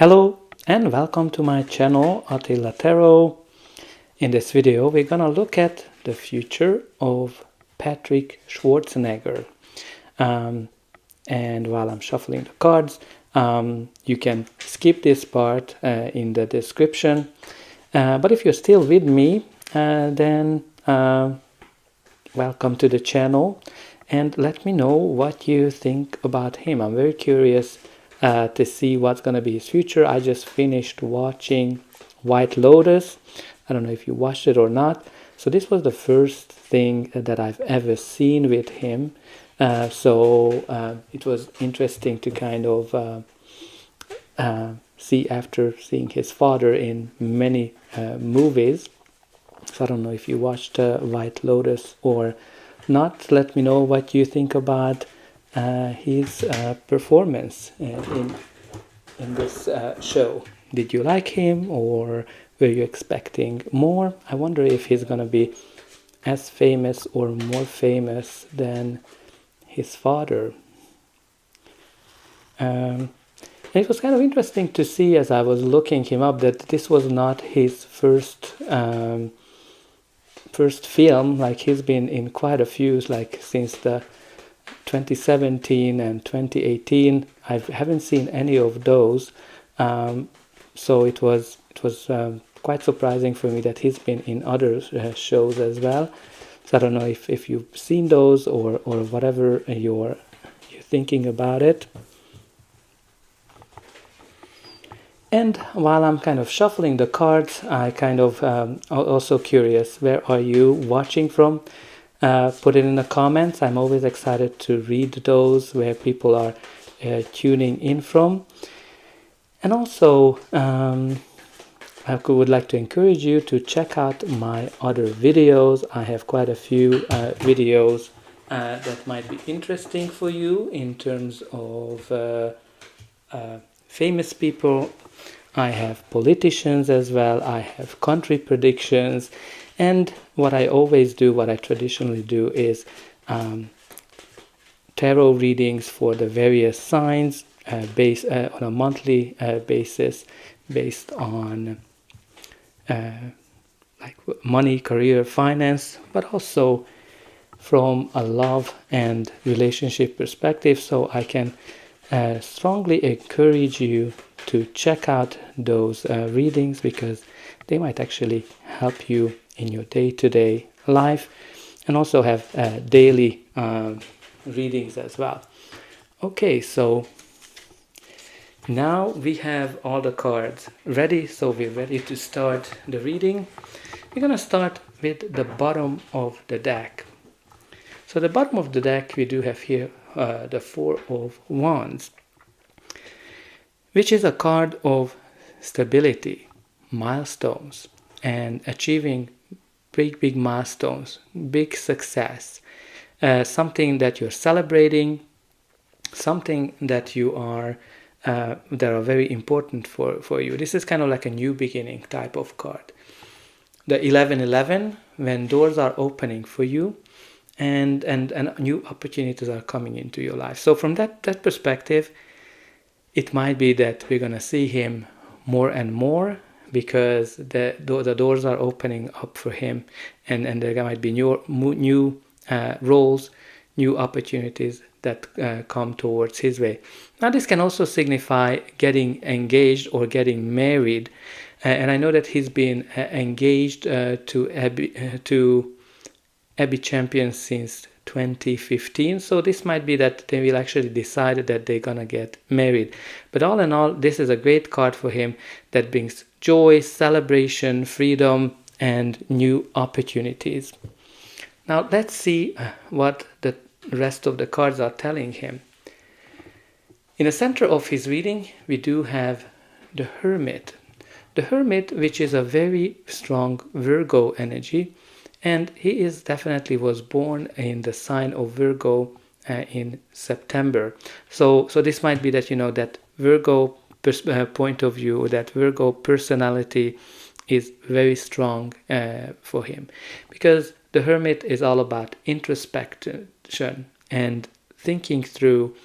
Hello and welcome to my channel Attila Tarot. In this video we're gonna look at the future of Patrick Schwarzenegger. And while I'm shuffling the cards, you can skip this part in the description. But if you're still with me, then welcome to the channel and let me know what you think about him. I'm very curious to see what's going to be his future. I just finished watching White Lotus. I don't know if you watched it or not. So this was the first thing that I've ever seen with him. So it was interesting to kind of see after seeing his father in many movies. So I don't know if you watched White Lotus or not. Let me know what you think about his performance in this show. Did you like him or were you expecting more? I wonder if he's gonna be as famous or more famous than his father. It was kind of interesting to see as I was looking him up that this was not his first film. Like he's been in quite a few, like since the 2017 and 2018. I haven't seen any of those, so it was quite surprising for me that he's been in other shows as well. So I don't know if you've seen those or whatever you're thinking about it. And while I'm kind of shuffling the cards, I kind of also curious, where are you watching from? Put it in the comments. I'm always excited to read those where people are tuning in from. And also, I would like to encourage you to check out my other videos. I have quite a few videos that might be interesting for you in terms of famous people. I have politicians as well. I have country predictions. And what I always do, what I traditionally do is tarot readings for the various signs based on a monthly basis based on like money, career, finance, but also from a love and relationship perspective. So I can strongly encourage you to check out those readings because they might actually help you in your day-to-day life, and also have daily readings as well. Okay, so now we have all the cards ready, so we're ready to start the reading. We're going to start with the bottom of the deck. So the bottom of the deck, we do have here the Four of Wands, which is a card of stability, milestones, and achieving big milestones, big success, something that you're celebrating, something that you are that are very important for you. This is kind of like a new beginning type of card. The 1111, when doors are opening for you and new opportunities are coming into your life. So from that perspective, it might be that we're going to see him more and more because the doors are opening up for him, and there might be new roles, new opportunities that come towards his way. Now this can also signify getting engaged or getting married, and I know that he's been engaged to Abby Champion since 2015, so this might be that they will actually decide that they're gonna get married. But all in all, this is a great card for him that brings joy, celebration, freedom, and new opportunities. Now let's see what the rest of the cards are telling him. In the center of his reading, we do have the Hermit. The Hermit, which is a very strong Virgo energy, and he is definitely was born in the sign of Virgo in September. So this might be that, you know, that Virgo point of view, that Virgo personality is very strong for him, because the Hermit is all about introspection and thinking through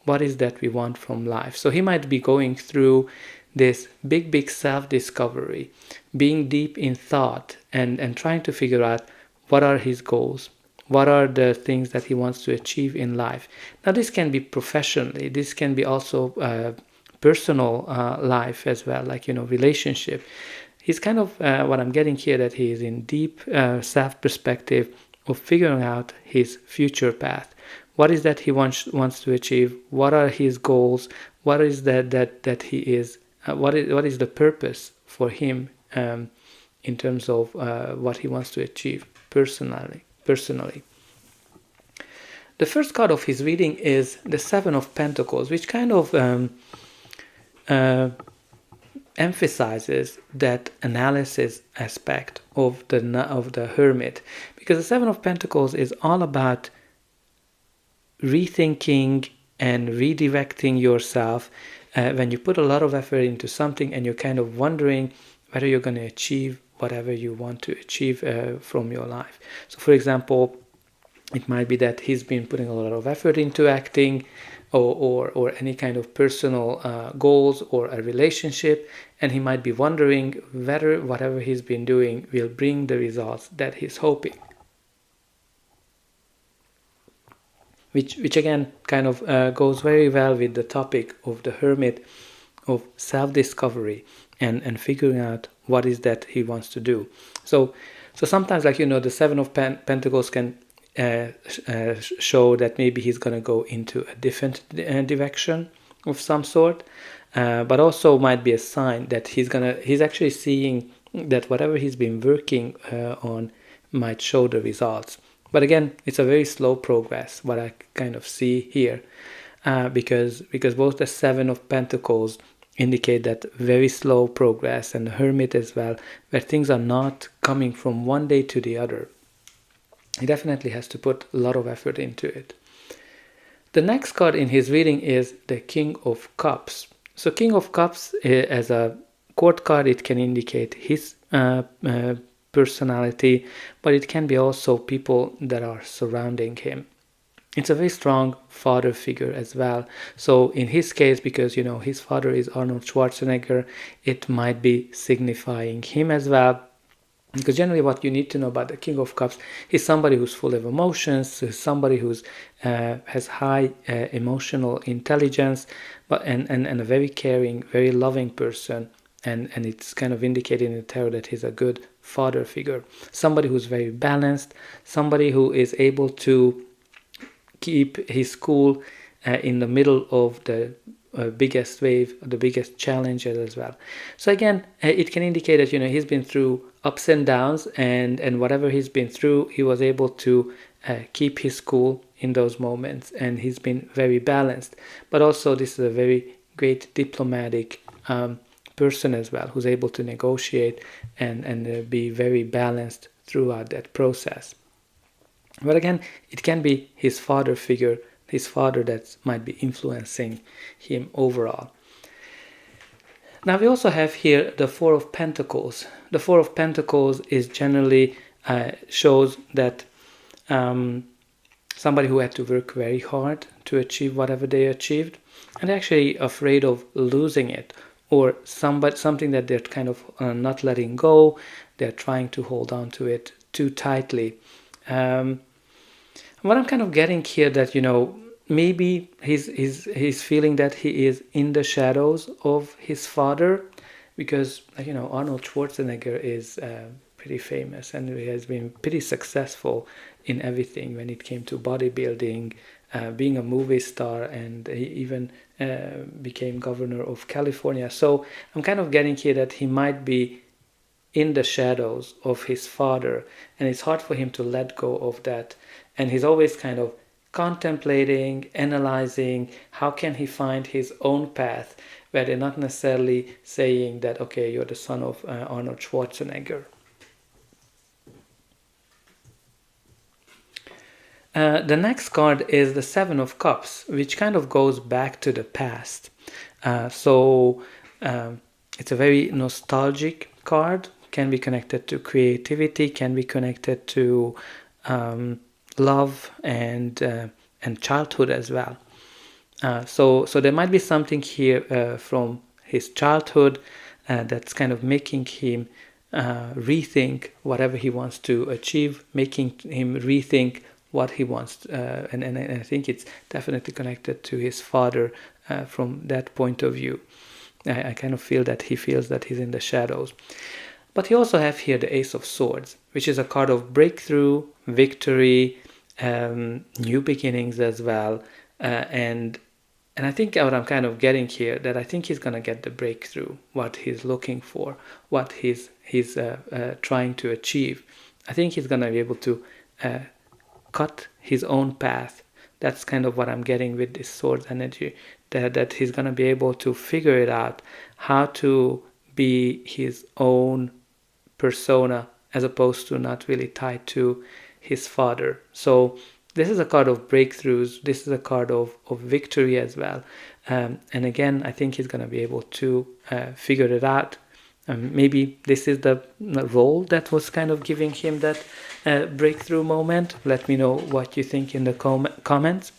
what is that we want from life. So he might be going through this big self-discovery, being deep in thought and trying to figure out what are his goals, what are the things that he wants to achieve in life. Now this can be professionally, this can be also personal life as well, like, relationship. He's kind of, what I'm getting here, that he is in deep self-perspective of figuring out his future path. What is that he wants to achieve? What are his goals? What is that he is? What is the purpose for him in terms of what he wants to achieve personally? The first card of his reading is the Seven of Pentacles, which kind of emphasizes that analysis aspect of the Hermit, because the Seven of Pentacles is all about rethinking and redirecting yourself when you put a lot of effort into something and you're kind of wondering whether you're going to achieve whatever you want to achieve from your life. So for example, it might be that he's been putting a lot of effort into acting or any kind of personal goals or a relationship, and he might be wondering whether whatever he's been doing will bring the results that he's hoping. Which again kind of goes very well with the topic of the Hermit, of self-discovery and figuring out what is that he wants to do. So sometimes, like, the Seven of Pentacles can show that maybe he's going to go into a different direction of some sort, but also might be a sign that he's actually seeing that whatever he's been working on might show the results. But again, it's a very slow progress, what I kind of see here, because both the Seven of Pentacles indicate that very slow progress, and the Hermit as well, where things are not coming from one day to the other. He definitely has to put a lot of effort into it. The next card in his reading is the King of Cups. So King of Cups, as a court card, it can indicate his personality, but it can be also people that are surrounding him. It's a very strong father figure as well. So in his case, because his father is Arnold Schwarzenegger, it might be signifying him as well. Because generally what you need to know about the King of Cups is somebody who's full of emotions, somebody who's has high emotional intelligence, and a very caring, very loving person. And it's kind of indicated in the tarot that he's a good father figure. Somebody who's very balanced, somebody who is able to keep his cool in the middle of the biggest wave, the biggest challenges as well. So again, it can indicate that he's been through ups and downs, and whatever he's been through, he was able to keep his cool in those moments, and he's been very balanced. But also, this is a very great diplomatic person as well, who's able to negotiate and be very balanced throughout that process. But again, it can be his father figure, his father that might be influencing him overall. Now we also have here the Four of Pentacles. The Four of Pentacles is generally shows that somebody who had to work very hard to achieve whatever they achieved, and actually afraid of losing it, or something that they're kind of not letting go. They're trying to hold on to it too tightly. What I'm kind of getting here, that maybe he's feeling that he is in the shadows of his father, because Arnold Schwarzenegger is pretty famous, and he has been pretty successful in everything when it came to bodybuilding, being a movie star, and he even became governor of California. So I'm kind of getting here that he might be in the shadows of his father, and it's hard for him to let go of that. And he's always kind of contemplating, analyzing, how can he find his own path, where they're not necessarily saying that, okay, you're the son of Arnold Schwarzenegger. The next card is the Seven of Cups, which kind of goes back to the past. So it's a very nostalgic card, can be connected to creativity, can be connected to love and childhood as well. So there might be something here from his childhood that's kind of making him rethink whatever he wants to achieve, making him rethink what he wants. And I think it's definitely connected to his father from that point of view. I kind of feel that he feels that he's in the shadows. But you also have here the Ace of Swords, which is a card of breakthrough, victory, new beginnings as well. And I think what I'm kind of getting here, that I think he's going to get the breakthrough, what he's looking for, what he's trying to achieve. I think he's going to be able to cut his own path. That's kind of what I'm getting with this sword energy, that he's going to be able to figure it out, how to be his own persona as opposed to not really tied to his father. So this is a card of breakthroughs. This is a card of victory as well. And again, I think he's going to be able to figure it out. Maybe this is the role that was kind of giving him that breakthrough moment. Let me know what you think in the comments.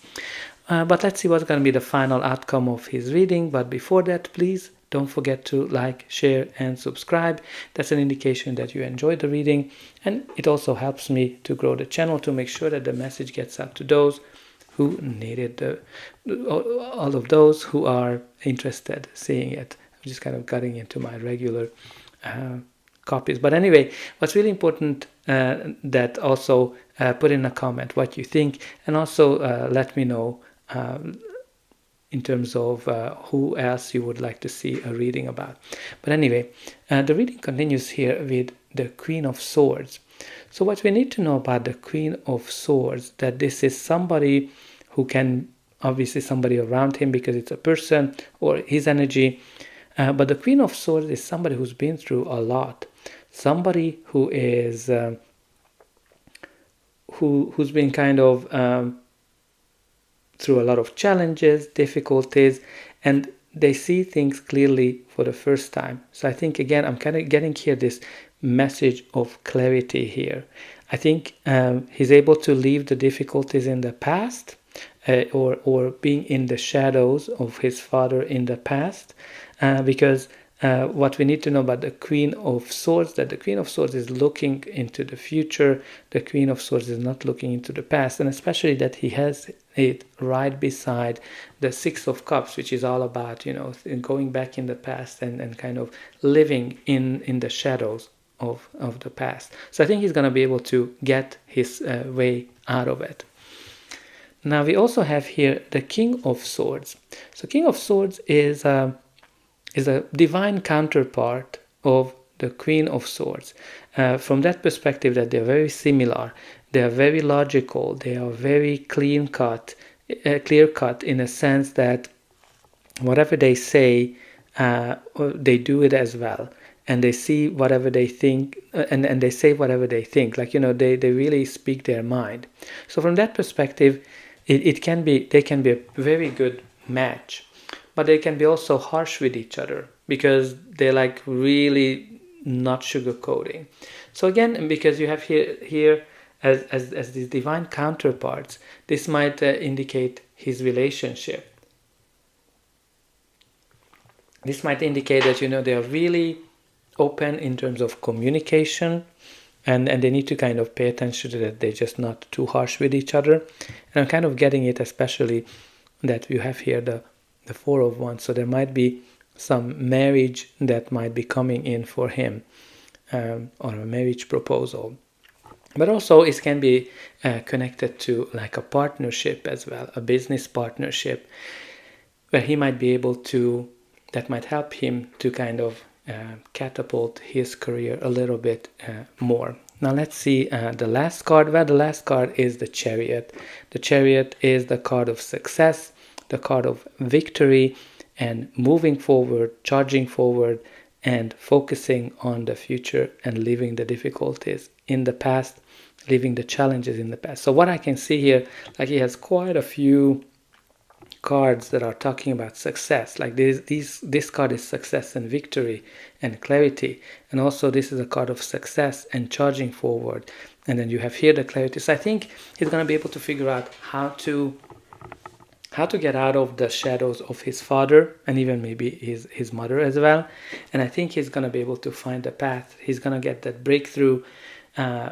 But let's see what's going to be the final outcome of his reading. But before that, please don't forget to like, share, and subscribe. That's an indication that you enjoyed the reading. And it also helps me to grow the channel, to make sure that the message gets out to those who need it, all of those who are interested seeing it. I'm just kind of cutting into my regular copies. But anyway, what's really important, that also put in a comment what you think, and also let me know in terms of who else you would like to see a reading about. But anyway, the reading continues here with the Queen of Swords. So what we need to know about the Queen of Swords, that this is somebody who can, obviously somebody around him because it's a person or his energy, but the Queen of Swords is somebody who's been through a lot, somebody who is who's been kind of through a lot of challenges, difficulties, and they see things clearly for the first time. So I think, again, I'm kind of getting here this message of clarity here. I think he's able to leave the difficulties in the past, or being in the shadows of his father in the past, because what we need to know about the Queen of Swords, that the Queen of Swords is looking into the future. The Queen of Swords is not looking into the past, and especially that he has it right beside the Six of Cups, which is all about, going back in the past and kind of living in the shadows of the past. So I think he's going to be able to get his way out of it. Now we also have here the King of Swords. So King of Swords is a divine counterpart of the Queen of Swords. From that perspective, that they're very similar, they are very logical, they are very clear-cut in a sense that whatever they say, they do it as well. And they see whatever they think, and they say whatever they think. Like, they really speak their mind. So from that perspective, they can be a very good match. But they can be also harsh with each other because they're like really not sugarcoating. So again, because you have here as these divine counterparts, this might indicate his relationship. This might indicate that they are really open in terms of communication, and they need to kind of pay attention to that they're just not too harsh with each other. And I'm kind of getting it, especially that you have here the Four of Wands. So there might be some marriage that might be coming in for him, or a marriage proposal. But also it can be connected to like a partnership as well, a business partnership, where he might be able to, that might help him to kind of catapult his career a little bit more. Now let's see the last card. Well, the last card is the Chariot. The Chariot is the card of success, the card of victory, and moving forward, charging forward, and focusing on the future and leaving the difficulties in the past, leaving the challenges in the past. So what I can see here, like he has quite a few cards that are talking about success. Like this card is success and victory and clarity, and also this is a card of success and charging forward. And then you have here the clarity. So I think he's going to be able to figure out how to how to get out of the shadows of his father and even maybe his mother as well. And I think he's going to be able to find a path. He's going to get that breakthrough,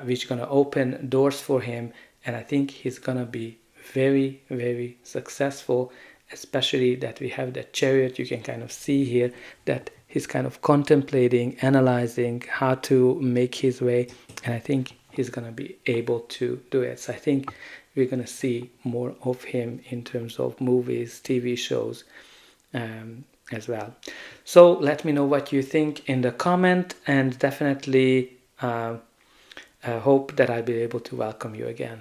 which is going to open doors for him. And I think he's going to be very, very successful, especially that we have that Chariot. You can kind of see here that he's kind of contemplating, analyzing how to make his way. And I think he's going to be able to do it. So I think we're going to see more of him in terms of movies, TV shows as well. So let me know what you think in the comment, and definitely hope that I'll be able to welcome you again.